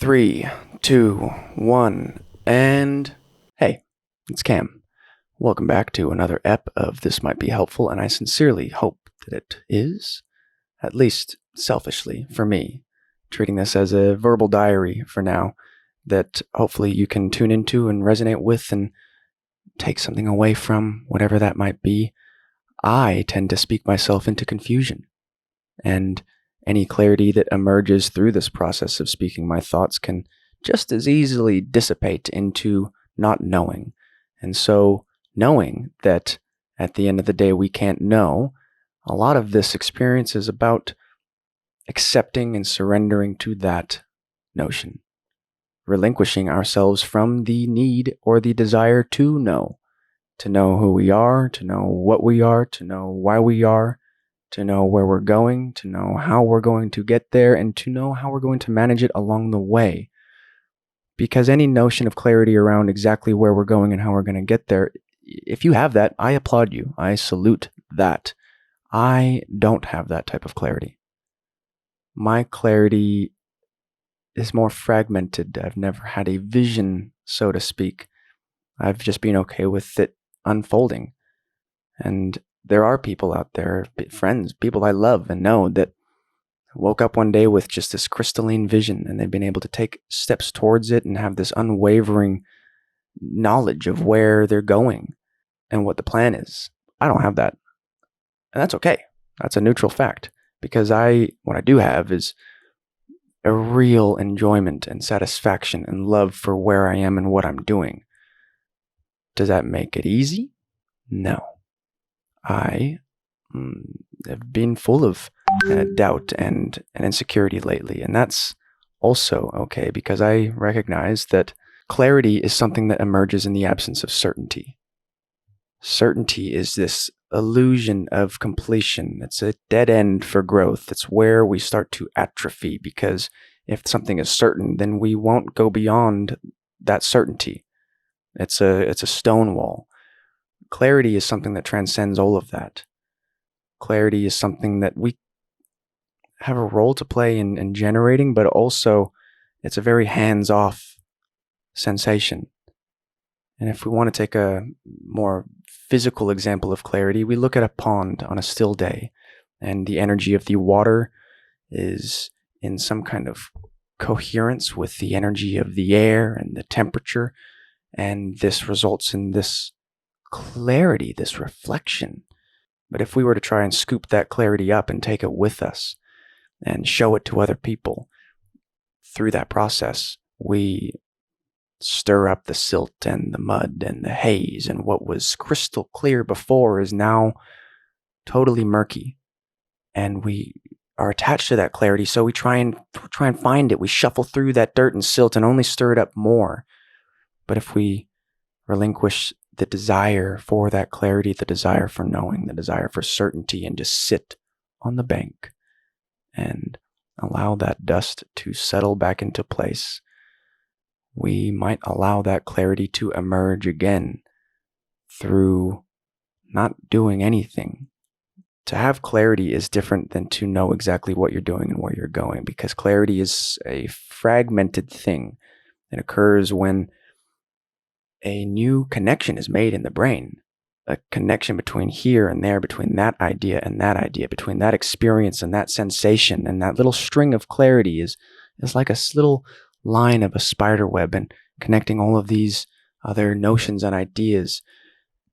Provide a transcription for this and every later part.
3, 2, 1, and hey, it's Cam. Welcome back to another ep of This Might Be Helpful, and I sincerely hope that it is, at least selfishly for me, treating this as a verbal diary for now that hopefully you can tune into and resonate with and take something away from, whatever that might be. I tend to speak myself into confusion, and any clarity that emerges through this process of speaking my thoughts can just as easily dissipate into not knowing. And so, knowing that at the end of the day we can't know, a lot of this experience is about accepting and surrendering to that notion, relinquishing ourselves from the need or the desire to know who we are, to know what we are, to know why we are, to know where we're going, to know how we're going to get there, and to know how we're going to manage it along the way. Because any notion of clarity around exactly where we're going and how we're going to get there, if you have that, I applaud you. I salute that. I don't have that type of clarity. My clarity is more fragmented. I've never had a vision, so to speak. I've just been okay with it unfolding. And there are people out there, friends, people I love and know, that woke up one day with just this crystalline vision, and they've been able to take steps towards it and have this unwavering knowledge of where they're going and what the plan is. I don't have that. And that's okay. That's a neutral fact, because what I do have is a real enjoyment and satisfaction and love for where I am and what I'm doing. Does that make it easy? No. I have been full of doubt and insecurity lately, and that's also okay, because I recognize that clarity is something that emerges in the absence of certainty. Certainty is this illusion of completion. It's a dead end for growth. It's where we start to atrophy, because if something is certain, then we won't go beyond that certainty. It's a stone wall. Clarity is something that transcends all of that. Clarity is something that we have a role to play in generating, but also it's a very hands-off sensation. And if we want to take a more physical example of clarity, we look at a pond on a still day, and the energy of the water is in some kind of coherence with the energy of the air and the temperature, and this results in this clarity, this reflection. But if we were to try and scoop that clarity up and take it with us and show it to other people, through that process, we stir up the silt and the mud and the haze, and what was crystal clear before is now totally murky. And we are attached to that clarity, so we try and find it. We shuffle through that dirt and silt and only stir it up more. But if we relinquish the desire for that clarity, the desire for knowing, the desire for certainty, and just sit on the bank and allow that dust to settle back into place, we might allow that clarity to emerge again through not doing anything. To have clarity is different than to know exactly what you're doing and where you're going, because clarity is a fragmented thing. It occurs when a new connection is made in the brain, a connection between here and there, between that idea and that idea, between that experience and that sensation. And that little string of clarity is like a little line of a spider web, and connecting all of these other notions and ideas.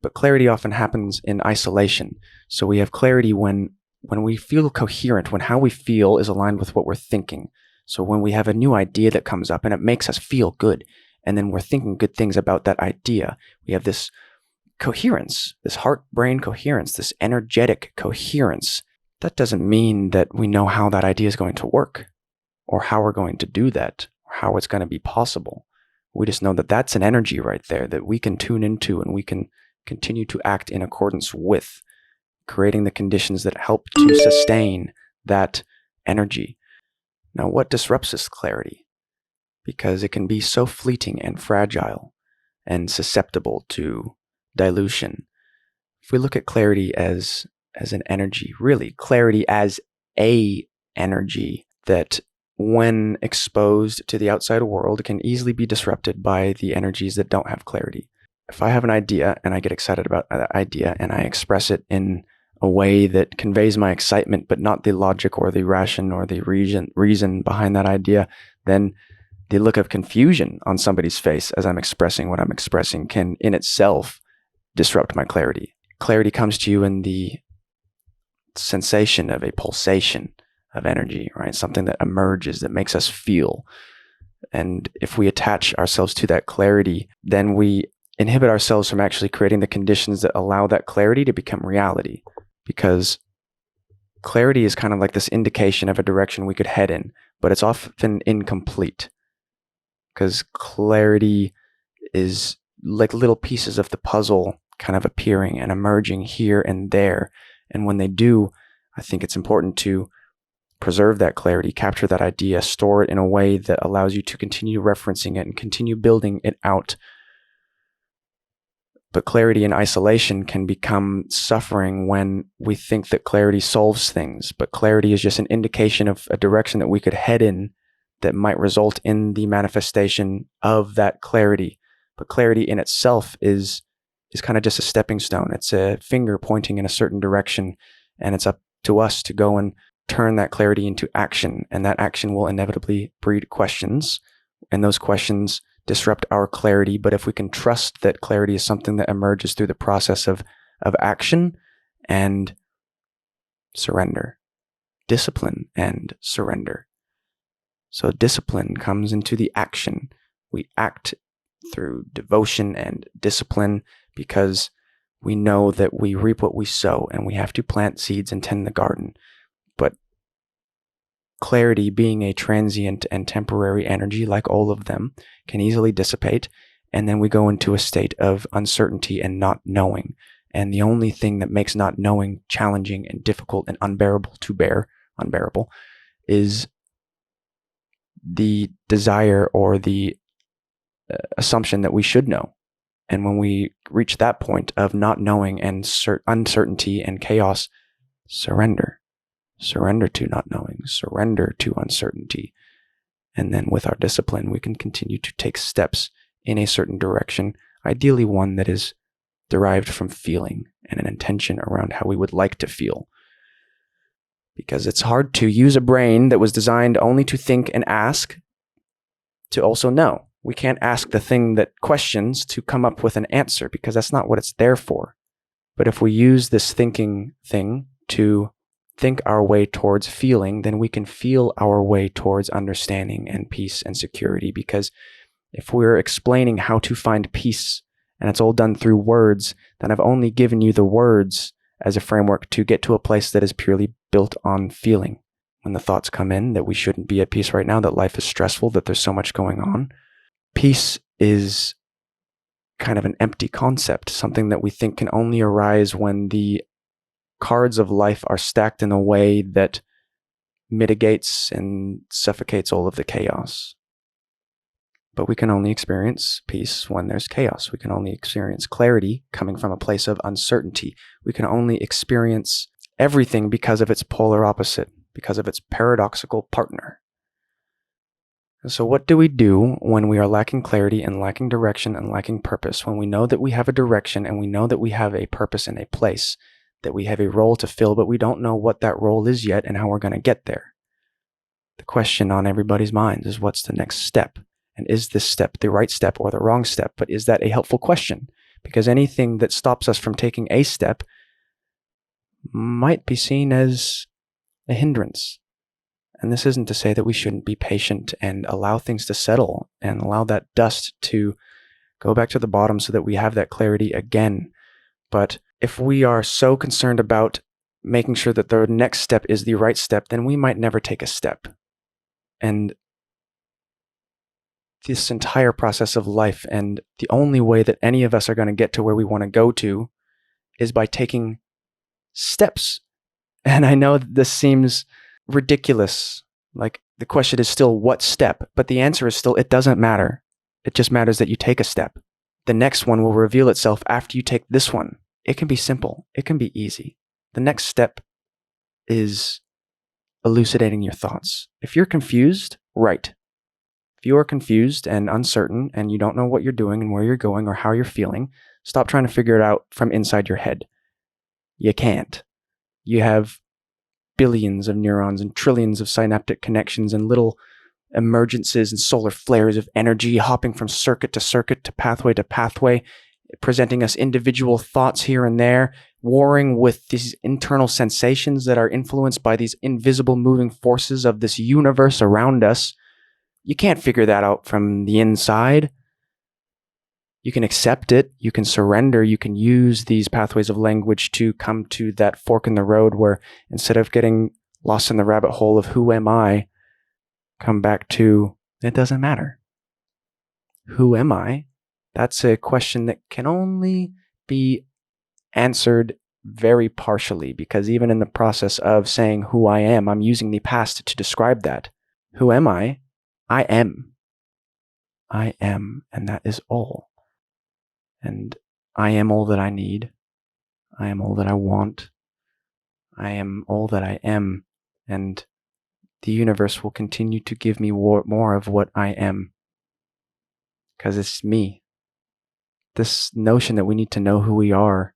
But clarity often happens in isolation. So we have clarity when we feel coherent, when how we feel is aligned with what we're thinking. So when we have a new idea that comes up and it makes us feel good, and then we're thinking good things about that idea, we have this coherence, this heart-brain coherence, this energetic coherence. That doesn't mean that we know how that idea is going to work, or how we're going to do that, or how it's going to be possible. We just know that that's an energy right there that we can tune into, and we can continue to act in accordance with, creating the conditions that help to sustain that energy. Now, what disrupts this clarity? Because it can be so fleeting and fragile and susceptible to dilution. If we look at clarity as an energy, really clarity as a energy that when exposed to the outside world, can easily be disrupted by the energies that don't have clarity. If I have an idea and I get excited about that idea and I express it in a way that conveys my excitement, but not the logic or the ration or the reason behind that idea, then the look of confusion on somebody's face as I'm expressing what I'm expressing can in itself disrupt my clarity. Clarity comes to you in the sensation of a pulsation of energy, right? Something that emerges that makes us feel. And if we attach ourselves to that clarity, then we inhibit ourselves from actually creating the conditions that allow that clarity to become reality. Because clarity is kind of like this indication of a direction we could head in, but it's often incomplete. Because clarity is like little pieces of the puzzle kind of appearing and emerging here and there. And when they do, I think it's important to preserve that clarity, capture that idea, store it in a way that allows you to continue referencing it and continue building it out. But clarity in isolation can become suffering when we think that clarity solves things. But clarity is just an indication of a direction that we could head in that might result in the manifestation of that clarity. But clarity in itself is kind of just a stepping stone. It's a finger pointing in a certain direction, and it's up to us to go and turn that clarity into action. And that action will inevitably breed questions, and those questions disrupt our clarity. But if we can trust that clarity is something that emerges through the process of action and surrender, discipline and surrender. So discipline comes into the action. We act through devotion and discipline because we know that we reap what we sow, and we have to plant seeds and tend the garden. But clarity, being a transient and temporary energy like all of them, can easily dissipate, and then we go into a state of uncertainty and not knowing. And the only thing that makes not knowing challenging and difficult and unbearable to bear, is the desire or the assumption that we should know. And when we reach that point of not knowing and uncertainty and chaos, surrender. Surrender to not knowing. Surrender to uncertainty. And then with our discipline, we can continue to take steps in a certain direction, ideally one that is derived from feeling and an intention around how we would like to feel. Because it's hard to use a brain that was designed only to think and ask to also know. We can't ask the thing that questions to come up with an answer, because that's not what it's there for. But if we use this thinking thing to think our way towards feeling, then we can feel our way towards understanding and peace and security. Because if we're explaining how to find peace and it's all done through words, then I've only given you the words as a framework to get to a place that is purely built on feeling. When the thoughts come in that we shouldn't be at peace right now, that life is stressful, that there's so much going on, peace is kind of an empty concept, something that we think can only arise when the cards of life are stacked in a way that mitigates and suffocates all of the chaos. But we can only experience peace when there's chaos. We can only experience clarity coming from a place of uncertainty. We can only experience everything because of its polar opposite, because of its paradoxical partner. So what do we do when we are lacking clarity and lacking direction and lacking purpose? When we know that we have a direction and we know that we have a purpose and a place, that we have a role to fill, but we don't know what that role is yet and how we're going to get there. The question on everybody's minds is, what's the next step? And is this step the right step or the wrong step? But is that a helpful question? Because anything that stops us from taking a step might be seen as a hindrance. And this isn't to say that we shouldn't be patient and allow things to settle and allow that dust to go back to the bottom so that we have that clarity again. But if we are so concerned about making sure that the next step is the right step, then we might never take a step. And this entire process of life, and the only way that any of us are going to get to where we want to go to, is by taking steps. And I know that this seems ridiculous. Like, the question is still what step, but the answer is still, it doesn't matter. It just matters that you take a step. The next one will reveal itself after you take this one. It can be simple. It can be easy. The next step is elucidating your thoughts. If you're confused, write. If you are confused and uncertain and you don't know what you're doing and where you're going or how you're feeling, stop trying to figure it out from inside your head. You can't. You have billions of neurons and trillions of synaptic connections and little emergences and solar flares of energy hopping from circuit to pathway, presenting us individual thoughts here and there, warring with these internal sensations that are influenced by these invisible moving forces of this universe around us. You can't figure that out from the inside. You can accept it, you can surrender, you can use these pathways of language to come to that fork in the road where instead of getting lost in the rabbit hole of who am I, come back to it doesn't matter. Who am I? That's a question that can only be answered very partially, because even in the process of saying who I am, I'm using the past to describe that. Who am I? I am. I am, and that is all. And I am all that I need. I am all that I want. I am all that I am. And the universe will continue to give me more of what I am. Because it's me. This notion that we need to know who we are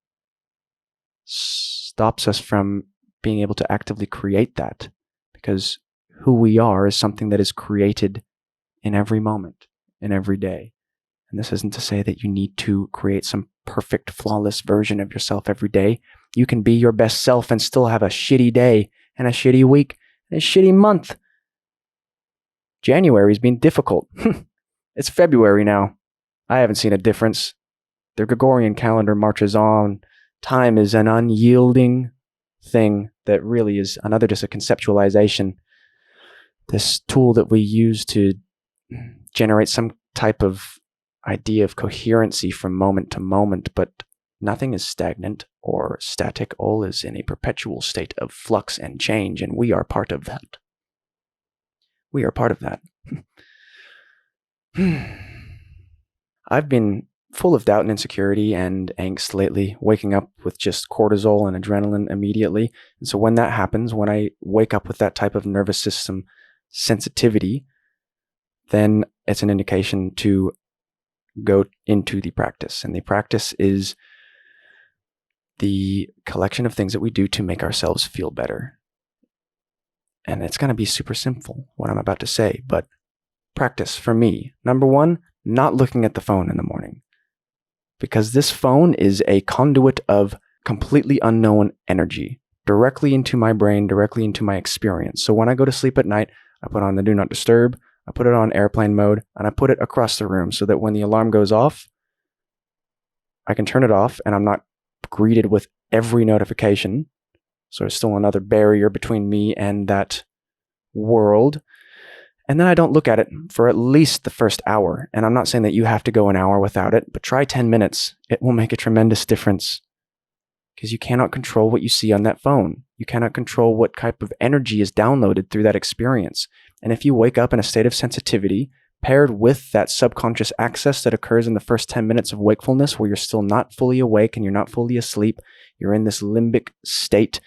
stops us from being able to actively create that. Because who we are is something that is created in every moment, in every day. And this isn't to say that you need to create some perfect, flawless version of yourself every day. You can be your best self and still have a shitty day and a shitty week and a shitty month. January's been difficult. It's February now. I haven't seen a difference. The Gregorian calendar marches on. Time is an unyielding thing that really is another just a conceptualization. This tool that we use to generate some type of idea of coherency from moment to moment, but nothing is stagnant or static. All is in a perpetual state of flux and change, and we are part of that. We are part of that. I've been full of doubt and insecurity and angst lately, waking up with just cortisol and adrenaline immediately. And so when that happens, when I wake up with that type of nervous system sensitivity, then it's an indication to go into the practice. And the practice is the collection of things that we do to make ourselves feel better. And it's going to be super simple, what I'm about to say, but practice for me. Number one, not looking at the phone in the morning. Because this phone is a conduit of completely unknown energy directly into my brain, directly into my experience. So when I go to sleep at night, I put on the do not disturb, I put it on airplane mode, and I put it across the room so that when the alarm goes off, I can turn it off and I'm not greeted with every notification. So there's still another barrier between me and that world. And then I don't look at it for at least the first hour. And I'm not saying that you have to go an hour without it, but try 10 minutes. It will make a tremendous difference. Because you cannot control what you see on that phone. You cannot control what type of energy is downloaded through that experience. And if you wake up in a state of sensitivity, paired with that subconscious access that occurs in the first 10 minutes of wakefulness, where you're still not fully awake and you're not fully asleep, you're in this limbic state,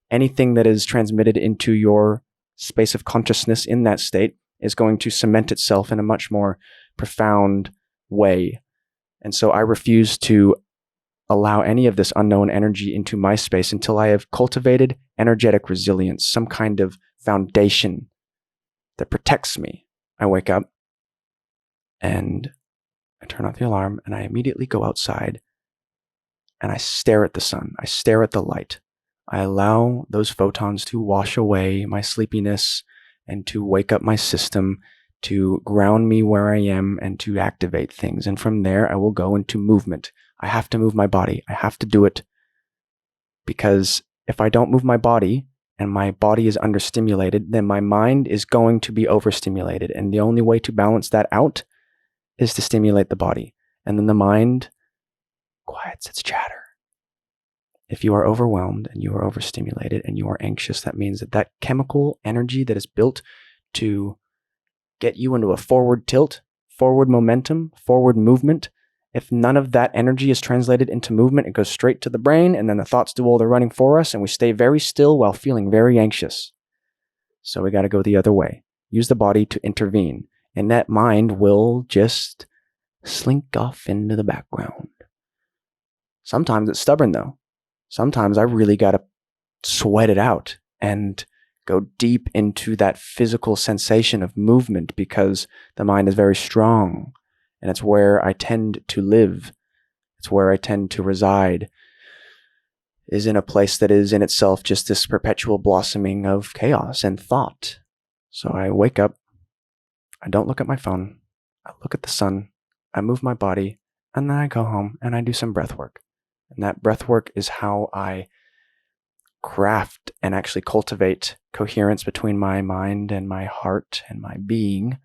anything that is transmitted into your space of consciousness in that state is going to cement itself in a much more profound way. And so I refuse to allow any of this unknown energy into my space until I have cultivated energetic resilience, some kind of foundation that protects me. I wake up and I turn off the alarm and I immediately go outside and I stare at the sun. I stare at the light. I allow those photons to wash away my sleepiness and to wake up my system, to ground me where I am and to activate things. And from there, I will go into movement. I have to move my body. I have to do it because if I don't move my body and my body is understimulated, then my mind is going to be overstimulated. And the only way to balance that out is to stimulate the body. And then the mind quiets its chatter. If you are overwhelmed and you are overstimulated and you are anxious, that means that that chemical energy that is built to get you into a forward tilt, forward momentum, forward movement, if none of that energy is translated into movement, it goes straight to the brain and then the thoughts do all the running for us and we stay very still while feeling very anxious. So we got to go the other way. Use the body to intervene. And that mind will just slink off into the background. Sometimes it's stubborn though. Sometimes I really got to sweat it out and go deep into that physical sensation of movement because the mind is very strong and it's where I tend to live. It's where I tend to reside, is in a place that is in itself just this perpetual blossoming of chaos and thought. So I wake up, I don't look at my phone, I look at the sun, I move my body, and then I go home and I do some breath work. And that breath work is how I craft and actually cultivate coherence between my mind and my heart and my being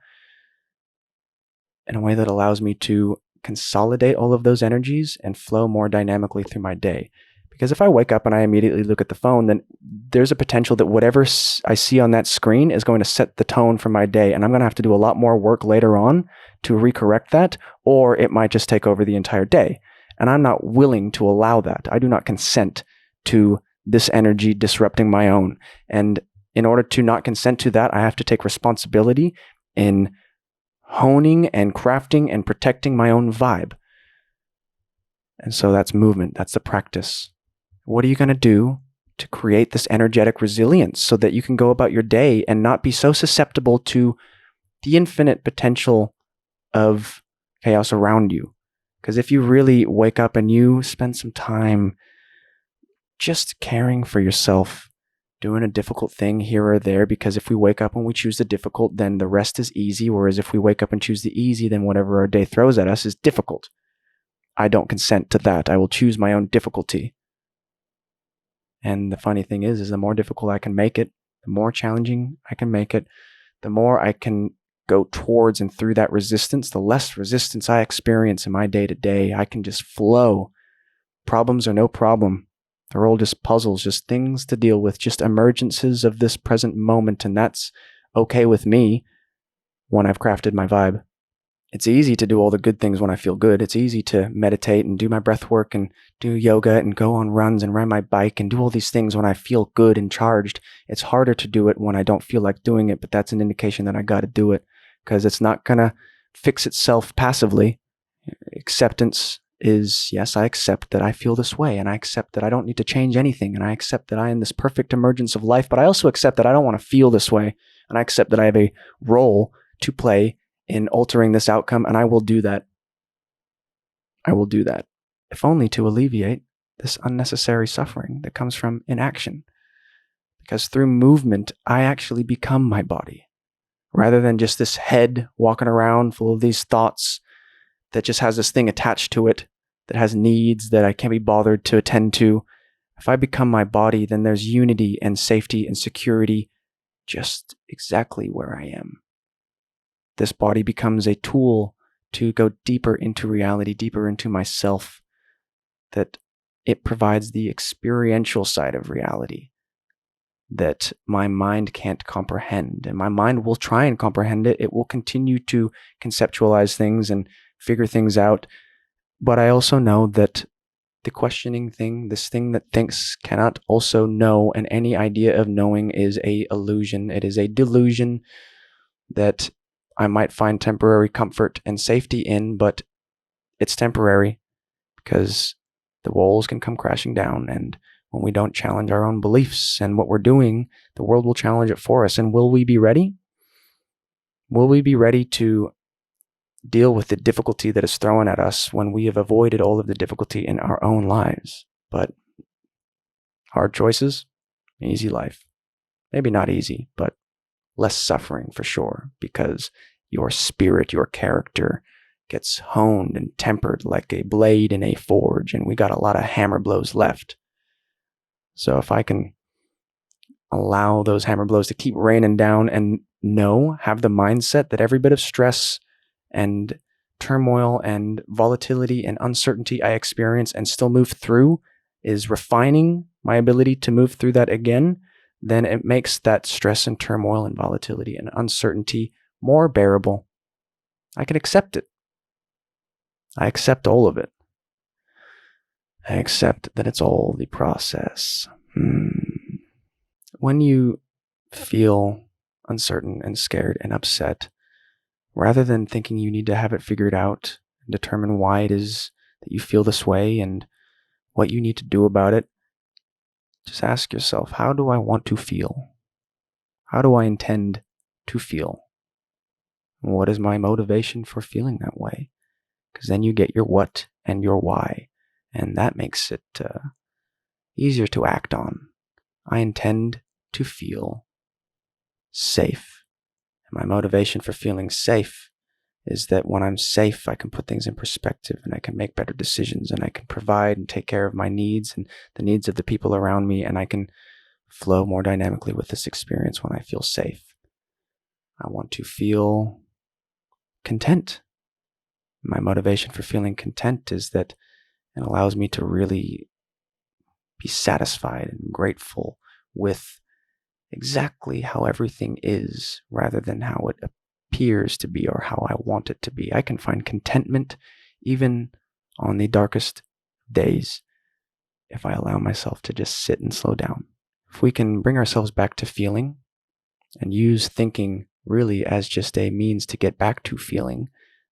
in a way that allows me to consolidate all of those energies and flow more dynamically through my day. Because if I wake up and I immediately look at the phone, then there's a potential that whatever I see on that screen is going to set the tone for my day. And I'm going to have to do a lot more work later on to recorrect that, or it might just take over the entire day. And I'm not willing to allow that. I do not consent to this energy disrupting my own. And in order to not consent to that, I have to take responsibility in honing and crafting and protecting my own vibe. And so that's movement. That's the practice. What are you going to do to create this energetic resilience so that you can go about your day and not be so susceptible to the infinite potential of chaos around you? Because if you really wake up and you spend some time just caring for yourself, doing a difficult thing here or there, because if we wake up and we choose the difficult, then the rest is easy. Whereas if we wake up and choose the easy, then whatever our day throws at us is difficult. I don't consent to that. I will choose my own difficulty. And the funny thing is the more difficult I can make it, the more challenging I can make it, the more I can go towards and through that resistance, the less resistance I experience in my day to day. I can just flow. Problems are no problem. They're all just puzzles, just things to deal with, just emergences of this present moment. And that's okay with me when I've crafted my vibe. It's easy to do all the good things when I feel good. It's easy to meditate and do my breath work and do yoga and go on runs and ride my bike and do all these things when I feel good and charged. It's harder to do it when I don't feel like doing it, but that's an indication that I got to do it because it's not going to fix itself passively. Acceptance is, yes, I accept that I feel this way and I accept that I don't need to change anything and I accept that I am this perfect emergence of life, but I also accept that I don't want to feel this way and I accept that I have a role to play in altering this outcome, and I will do that. I will do that, if only to alleviate this unnecessary suffering that comes from inaction. Because through movement, I actually become my body, rather than just this head walking around full of these thoughts that just has this thing attached to it, that has needs that I can't be bothered to attend to. If I become my body, then there's unity and safety and security just exactly where I am. This body becomes a tool to go deeper into reality, deeper into myself, that it provides the experiential side of reality that my mind can't comprehend. And my mind will try and comprehend it. It will continue to conceptualize things and figure things out. But I also know that the questioning thing, this thing that thinks, cannot also know, and any idea of knowing is a illusion. It is a delusion that I might find temporary comfort and safety in, but it's temporary because the walls can come crashing down. And when we don't challenge our own beliefs and what we're doing, the world will challenge it for us. And will we be ready? Will we be ready to deal with the difficulty that is thrown at us when we have avoided all of the difficulty in our own lives? But hard choices, easy life. Maybe not easy, but less suffering for sure, because your spirit, your character gets honed and tempered like a blade in a forge, and we got a lot of hammer blows left. So if I can allow those hammer blows to keep raining down and have the mindset that every bit of stress and turmoil and volatility and uncertainty I experience and still move through is refining my ability to move through that again, then it makes that stress and turmoil and volatility and uncertainty more bearable. I can accept it. I accept all of it. I accept that it's all the process. When you feel uncertain and scared and upset, rather than thinking you need to have it figured out and determine why it is that you feel this way and what you need to do about it, just ask yourself, how do I want to feel? How do I intend to feel? What is my motivation for feeling that way? Because then you get your what and your why, and that makes it easier to act on. I intend to feel safe. And my motivation for feeling safe is that when I'm safe, I can put things in perspective and I can make better decisions and I can provide and take care of my needs and the needs of the people around me, and I can flow more dynamically with this experience when I feel safe. I want to feel content. My motivation for feeling content is that it allows me to really be satisfied and grateful with exactly how everything is rather than how it appears to be or how I want it to be. I can find contentment even on the darkest days if I allow myself to just sit and slow down. If we can bring ourselves back to feeling and use thinking really as just a means to get back to feeling,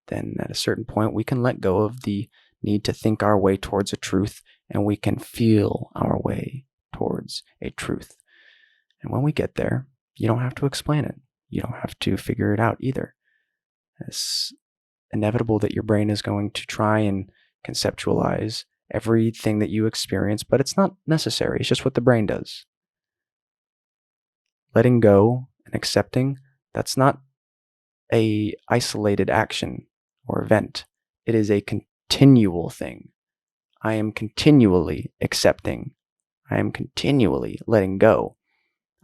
then at a certain point we can let go of the need to think our way towards a truth, and we can feel our way towards a truth. And when we get there, you don't have to explain it. You don't have to figure it out either. It's inevitable that your brain is going to try and conceptualize everything that you experience, but it's not necessary. It's just what the brain does. Letting go and accepting, that's not a isolated action or event. It is a continual thing. I am continually accepting. I am continually letting go.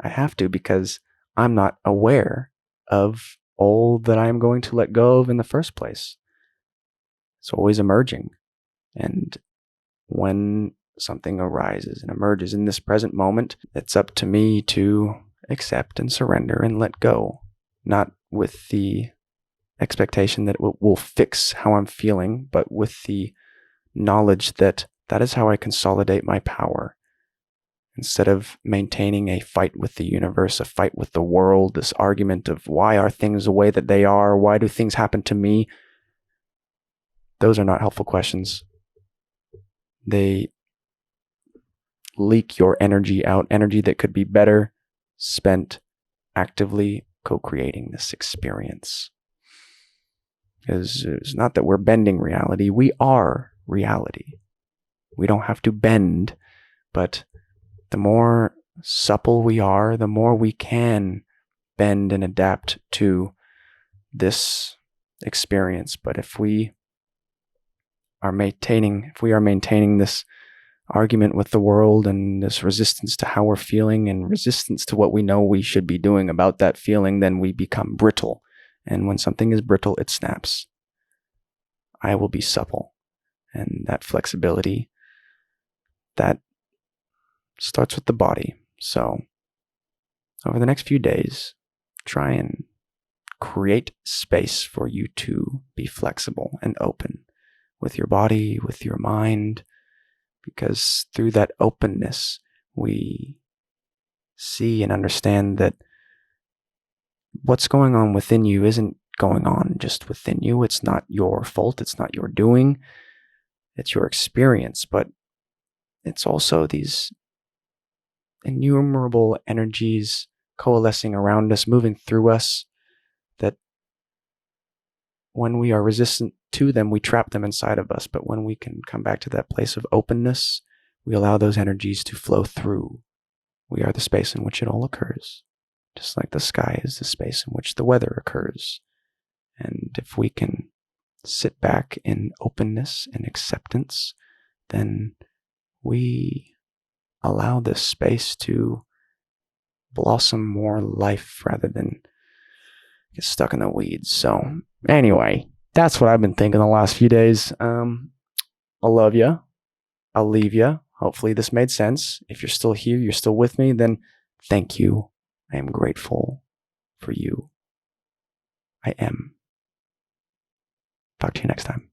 I have to, because I'm not aware of all that I am going to let go of in the first place. It's always emerging. And when something arises and emerges in this present moment, it's up to me to accept and surrender and let go, not with the expectation that it will fix how I'm feeling, but with the knowledge that that is how I consolidate my power. Instead of maintaining a fight with the universe, a fight with the world, this argument of why are things the way that they are, why do things happen to me, those are not helpful questions. They leak your energy out, energy that could be better spent actively co-creating this experience. Because it's not that we're bending reality, we are reality. We don't have to bend, but the more supple we are, the more we can bend and adapt to this experience. But if we are maintaining this argument with the world and this resistance to how we're feeling and resistance to what we know we should be doing about that feeling, then we become brittle. And when something is brittle, it snaps. I will be supple. And that flexibility, that starts with the body. So over the next few days, try and create space for you to be flexible and open with your body, with your mind, because through that openness, we see and understand that what's going on within you isn't going on just within you. It's not your fault. It's not your doing. It's your experience, but it's also these innumerable energies coalescing around us, moving through us, that when we are resistant to them, we trap them inside of us. But when we can come back to that place of openness, we allow those energies to flow through. We are the space in which it all occurs, just like the sky is the space in which the weather occurs. And if we can sit back in openness and acceptance, then we allow this space to blossom more life rather than get stuck in the weeds. So anyway, that's what I've been thinking the last few days. I love you. I'll leave you. Hopefully this made sense. If you're still here, you're still with me, then thank you. I am grateful for you. I am. Talk to you next time.